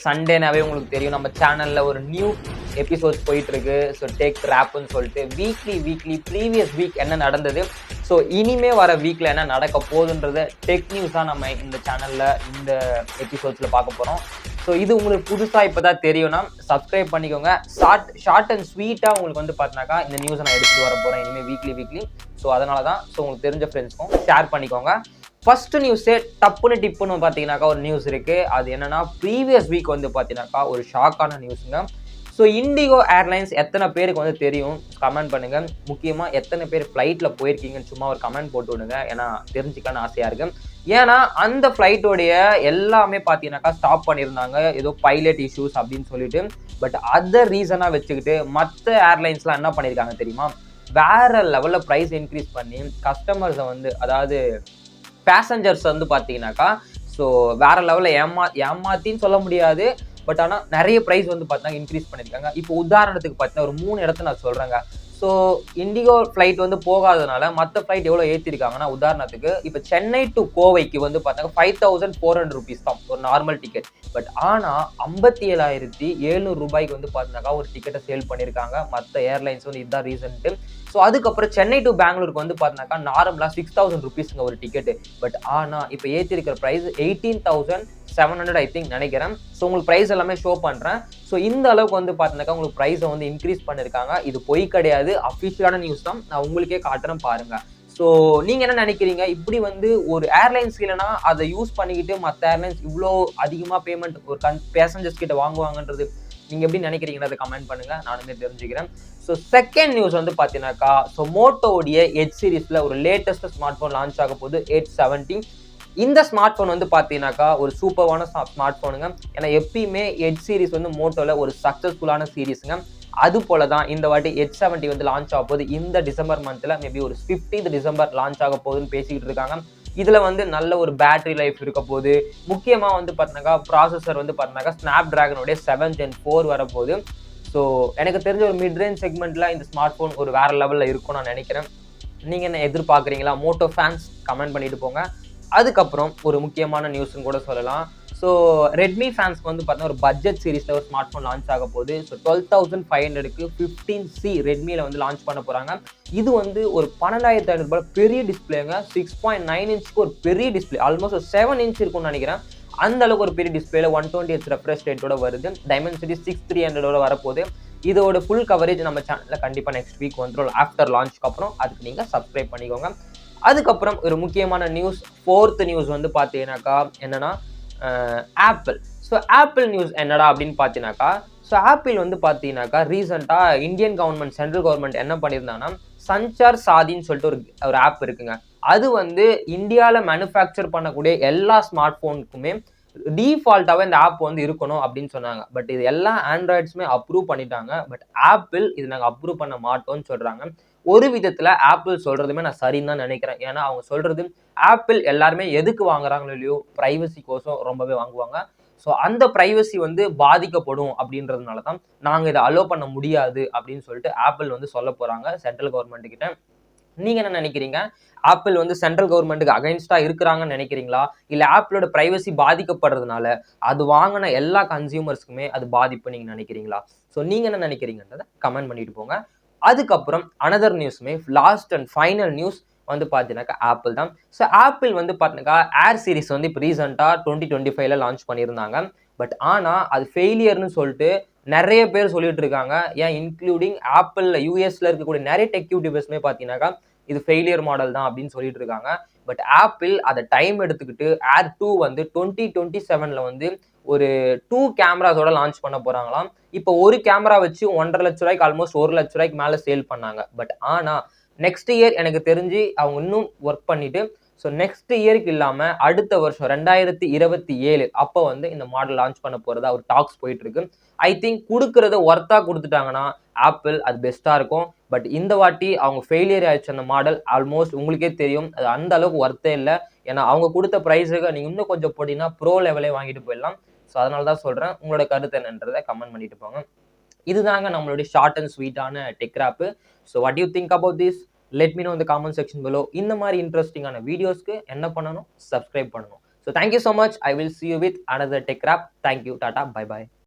சண்டேனாவே உங்களுக்கு தெரியும் நம்ம சேனல்ல ஒரு நியூ எபிசோட்ஸ் போயிட்டு இருக்கு. ஸோ டெக் ரேப்னு சொல்லிட்டு வீக்லி ப்ரீவியஸ் வீக் என்ன நடந்தது, ஸோ இனிமே வர வீக்ல என்ன நடக்க போகுதுன்றத டெக் நியூஸா நம்ம இந்த சேனல்ல இந்த எபிசோட்ஸ்ல பார்க்க போறோம். ஸோ இது உங்களுக்கு புதுசா இப்பதான் தெரியும்னா சப்ஸ்கிரைப் பண்ணிக்கோங்க. ஷார்ட் அண்ட் ஸ்வீட்டா உங்களுக்கு வந்து பார்த்தினாக்கா இந்த நியூஸை நான் எடுத்துட்டு வர போறேன் இனிமே வீக்லி. ஸோ அதனால தான் ஸோ உங்களுக்கு தெரிஞ்ச ஃப்ரெண்ட்ஸ்க்கும் ஷேர் பண்ணிக்கோங்க. ஃபர்ஸ்ட் நியூஸே டப்புன்னு டிப்புன்னு பார்த்தீங்கன்னாக்கா ஒரு நியூஸ் இருக்கு. அது என்னன்னா ப்ரீவியஸ் வீக் வந்து பார்த்தீங்கன்னாக்கா ஒரு ஷாக்கான நியூஸுங்க. ஸோ இண்டிகோ ஏர்லைன்ஸ் எத்தனை பேருக்கு வந்து தெரியும் கமெண்ட் பண்ணுங்க. முக்கியமாக எத்தனை பேர் ஃப்ளைட்டில் போயிருக்கீங்கன்னு சும்மா ஒரு கமெண்ட் போட்டு விடுங்க. ஏன்னா தெரிஞ்சுக்கலான்னு ஆசையாக இருக்கு. ஏன்னா அந்த ஃப்ளைட்டோடைய எல்லாமே பார்த்தீங்கன்னாக்கா ஸ்டாப் பண்ணியிருந்தாங்க, ஏதோ பைலட் இஷ்யூஸ் அப்படின்னு சொல்லிட்டு. பட் அதர் ரீசனாக வச்சுக்கிட்டு மற்ற ஏர்லைன்ஸ்லாம் என்ன பண்ணியிருக்காங்க தெரியுமா, வேற லெவலில் ப்ரைஸ் இன்க்ரீஸ் பண்ணி கஸ்டமர்ஸை வந்து, அதாவது பேசஞ்சர்ஸ் வந்து பார்த்தீங்கன்னாக்கா ஸோ வேற லெவலில் ஏமாத்தின்னு சொல்ல முடியாது. பட் ஆனால் நிறைய ப்ரைஸ் வந்து பார்த்தீங்கன்னா இன்க்ரீஸ் பண்ணியிருக்காங்க. இப்போ உதாரணத்துக்கு பார்த்தீங்கன்னா ஒரு 3 இடத்த நான் சொல்கிறேங்க. ஸோ இண்டிகோ ஃப்ளைட் வந்து போகாதனால மற்ற ஃப்ளைட் எவ்வளோ ஏற்றிருக்காங்கன்னா, உதாரணத்துக்கு இப்போ சென்னை டு கோவைக்கு வந்து பார்த்தாங்க 5400 rupees தான் ஒரு நார்மல் டிக்கெட். பட் ஆனால் 57,700 ரூபாய்க்கு வந்து பார்த்தீங்கன்னாக்கா ஒரு டிக்கெட்டை சேல் பண்ணியிருக்காங்க மற்ற ஏர்லைன்ஸ் வந்து. இதுதான் ரீசன்ட்டு. ஸோ அதுக்கப்புறம் சென்னை டு பெங்களூருக்கு வந்து பார்த்தீங்கன்னாக்கா நார்மலாக 6000 rupeesங்க ஒரு டிக்கெட்டு. பட் ஆனால் இப்போ ஏற்றிருக்கிற ப்ரைஸ் 18,700 ஐ திங்க் நினைக்கிறேன். ஸோ உங்களுக்கு ப்ரைஸ் எல்லாமே ஷோ பண்ணுறேன். ஸோ இந்த அளவுக்கு வந்து பார்த்தீங்கன்னாக்கா உங்களுக்கு ப்ரைஸை வந்து இன்க்ரீஸ் பண்ணியிருக்காங்க. இது பொய் கிடையாது, அஃபிஷியலான நியூஸ் தான். நான் உங்களுக்கே காட்டுறேன் பாருங்க. ஸோ நீங்கள் என்ன நினைக்கிறீங்க, இப்படி வந்து ஒரு ஏர்லைன்ஸ் இல்லைன்னா அதை யூஸ் பண்ணிக்கிட்டு மற்ற ஏர்லைன்ஸ் இவ்வளோ அதிகமாக பேமெண்ட் ஒரு பேசஞ்சர்ஸ் கிட்ட வாங்குவாங்கன்றது நீங்கள் எப்படி நினைக்கிறீங்கன்றதை கமெண்ட் பண்ணுங்க, நானுமே தெரிஞ்சுக்கிறேன். ஸோ செகண்ட் நியூஸ் வந்து பார்த்தீங்கன்னாக்கா ஸோ மோட்டோடைய எட்ஜ் சீரீஸில் ஒரு லேட்டஸ்ட் ஸ்மார்ட் ஃபோன் லான்ச் ஆக போகுது, 870. இந்த ஸ்மார்ட் ஃபோன் வந்து பார்த்தீங்கன்னாக்கா ஒரு சூப்பரான ஸ்மார்ட் ஃபோனுங்க. ஏன்னா எப்பயுமே எட்ஜ் சீரிஸ் வந்து மோட்டோவில் ஒரு சக்ஸஸ்ஃபுல்லான சீரீஸுங்க. அது போல தான் இந்த வாட்டி 870 வந்து லான்ச் ஆக போகுது இந்த டிசம்பர் மந்த்தில். மேபி ஒரு 15th டிசம்பர் லான்ச் ஆக போகுதுன்னு பேசிக்கிட்டு இருக்காங்க. இதில் வந்து நல்ல ஒரு பேட்டரி லைஃப் இருக்க போகுது. முக்கியமாக வந்து பார்த்தீங்கன்னாக்கா ப்ராசஸர் வந்து பார்த்தீங்கன்னாக்கா ஸ்னாப் டிராகனுடைய 7th Gen 4 வரப்போகுது. ஸோ எனக்கு தெரிஞ்ச ஒரு மிட் ரேஞ்ச் செக்மெண்ட்டில் இந்த ஸ்மார்ட் ஃபோன் ஒரு வேறு லெவலில் இருக்கும் நான் நினைக்கிறேன். நீங்கள் என்ன எதிர்பார்க்குறீங்களா? மோட்டோ ஃபேன்ஸ் கமெண்ட் பண்ணிட்டு போங்க. அதுக்கப்புறம் ஒரு முக்கியமான நியூஸ்ன்னு கூட சொல்லலாம். ஸோ ரெட்மி ஃபேன்ஸ்க்கு வந்து பார்த்தீங்கன்னா ஒரு பட்ஜெட் சீரிஸில் ஒரு ஸ்மார்ட் ஃபோன் லான்ச் ஆக போகுது. ஸோ 12,500க்கு 15C ரெட்மியில் வந்து லான்ச் பண்ண போகிறாங்க. இது வந்து ஒரு 12,500 ரூபாய் பெரிய டிஸ்பிளேங்க. 6.9 இன்ச்சுக்கு ஒரு பெரிய டிஸ்பிளே, ஆல்மோஸ்ட் ஒரு 7 இன்ச் இருக்கும்னு நினைக்கிறேன். அந்த அளவுக்கு ஒரு பெரிய டிஸ்பிளேல 120Hz ரெஃப்ரெஷ் ரேட்டோட வருது. டைமென்சிட்டி 6300 வரப்போகுது. இதோட ஃபுல் கவரேஜ் நம்ம சேனலில் கண்டிப்பாக நெக்ஸ்ட் வீக் வந்துடும் ஆஃப்டர் லான்ச்க்கு அப்புறம். அதுக்கு நீங்கள் சப்ஸ்கிரைப் பண்ணிக்கோங்க. அதுக்கப்புறம் ஒரு முக்கியமான நியூஸ், 4th நியூஸ் வந்து பார்த்தீங்கன்னாக்கா என்னன்னா ஆப்பிள். ஸோ ஆப்பிள் நியூஸ் என்னடா அப்படின்னு பார்த்தீங்கன்னாக்கா, ஸோ ஆப்பிள் வந்து பார்த்தீங்கன்னாக்கா ரீசெண்டாக இந்தியன் கவர்மெண்ட், சென்ட்ரல் கவர்மெண்ட் என்ன பண்ணியிருந்தாங்கன்னா சஞ்சார் சாதின்னு சொல்லிட்டு ஒரு ஆப் இருக்குங்க. அது வந்து இந்தியாவில் மேனுஃபேக்சர் பண்ணக்கூடிய எல்லா ஸ்மார்ட் ஃபோனுக்குமே டிஃபால்ட்டாகவே இந்த ஆப் வந்து இருக்கணும் அப்படின்னு சொன்னாங்க. பட் இது எல்லா ஆண்ட்ராய்ட்ஸுமே அப்ரூவ் பண்ணிட்டாங்க. பட் ஆப்பிள் இது நாங்கள் அப்ரூவ் பண்ண மாட்டோம்னு சொல்கிறாங்க. ஒரு விதத்தில் ஆப்பிள் சொல்கிறதுமே நான் சரின்னு தான் நினைக்கிறேன். ஏன்னா அவங்க சொல்கிறது, ஆப்பிள் எல்லாருமே எதுக்கு வாங்குறாங்களோ இல்லையோ ப்ரைவசிக்கோசம் ரொம்பவே வாங்குவாங்க. ஸோ அந்த ப்ரைவசி வந்து பாதிக்கப்படும் அப்படின்றதுனால தான் நாங்கள் இதை அலோவ் பண்ண முடியாது அப்படின்னு சொல்லிட்டு ஆப்பிள் வந்து சொல்ல போகிறாங்க சென்ட்ரல் கவர்மெண்ட் கிட்ட. நீங்க என்ன நினைக்கிறீங்க? ஆப்பிள் வந்து சென்ட்ரல் கவர்மெண்ட்டுக்கு அகைன்ஸ்டா இருக்கிறாங்கன்னு நினைக்கிறீங்களா? இல்ல ஆப்பிளோட பிரைவசி பாதிக்கப்படுறதுனால அது வாங்கின எல்லா கன்சியூமர்ஸ்க்குமே அது பாதிப்பு நீங்க நினைக்கிறீங்களா? ஸோ நீங்க என்ன நினைக்கிறீங்கன்றத கமெண்ட் பண்ணிட்டு போங்க. அதுக்கப்புறம் அனதர் நியூஸ்மே, லாஸ்ட் அண்ட் ஃபைனல் நியூஸ் வந்து பார்த்தீங்கன்னாக்கா ஆப்பிள் தான். ஸோ ஆப்பிள் வந்து பார்த்தீங்கன்னாக்கா ஏர் சீரிஸ் வந்து இப்போ ரீசெண்டாக 2025ல லான்ச் பண்ணியிருந்தாங்க. பட் ஆனால் அது ஃபெயிலியர்னு சொல்லிட்டு நிறைய பேர் சொல்லிட்டு இருக்காங்க. ஏன் இன்க்ளூடிங் ஆப்பிள்ல யூஎஸ்ல இருக்கக்கூடிய நிறைய டெக் யூடியூபர்ஸ்மே பார்த்தீங்கன்னாக்கா இது ஃபெயிலியர் மாடல் தான் அப்படின்னு சொல்லிட்டு இருக்காங்க. பட் ஆப்பிள் அதை டைம் எடுத்துக்கிட்டு ஏர் 2 வந்து 2027ல வந்து ஒரு 2 கேமராஸோட லான்ச் பண்ண போறாங்களாம். இப்போ ஒரு கேமரா வச்சு 1.5 லட்ச ரூபாய்க்கு ஆல்மோஸ்ட் 1 லட்ச ரூபாய்க்கு மேலே சேல் பண்ணாங்க. பட் ஆனால் நெக்ஸ்ட் இயர் எனக்கு தெரிஞ்சு அவங்க இன்னும் ஒர்க் பண்ணிட்டு, ஸோ நெக்ஸ்ட் இயருக்கு இல்லாமல் அடுத்த வருஷம் 2027 அப்போ வந்து இந்த மாடல் லான்ச் பண்ண போகிறதா ஒரு டாக்ஸ் போயிட்டு இருக்கு. ஐ திங்க் கொடுக்கறத ஒர்த்தா கொடுத்துட்டாங்கன்னா ஆப்பிள் அது பெஸ்ட்டாக இருக்கும். பட் இந்த வாட்டி அவங்க ஃபெயிலியர் ஆயிடுச்சு அந்த மாடல். ஆல்மோஸ்ட் உங்களுக்கே தெரியும் அது அந்த அளவுக்கு ஒர்த்தே இல்லை. ஏன்னா அவங்க கொடுத்த ப்ரைஸுக்கு நீங்கள் இன்னும் கொஞ்சம் போட்டிங்கன்னா ப்ரோ லெவலே வாங்கிட்டு போயிடலாம். ஸோ அதனால தான் சொல்கிறேன். உங்களோட கருத்து என்னன்றதை கமெண்ட் பண்ணிட்டு போங்க. இதுதாங்க நம்மளுடைய ஷார்ட் அண்ட் ஸ்வீட்டான tech wrap. So what you think about this? Let me know இந்த காமெண்ட் செக்ஷன் பிலோ. இந்த மாதிரி இன்ட்ரெஸ்டிங்கான வீடியோஸ்க்கு என்ன பண்ணணும்? சப்ஸ்கிரைப் பண்ணணும். So thank you so much. I will see you with another tech wrap. Thank you. Tata. Bye bye.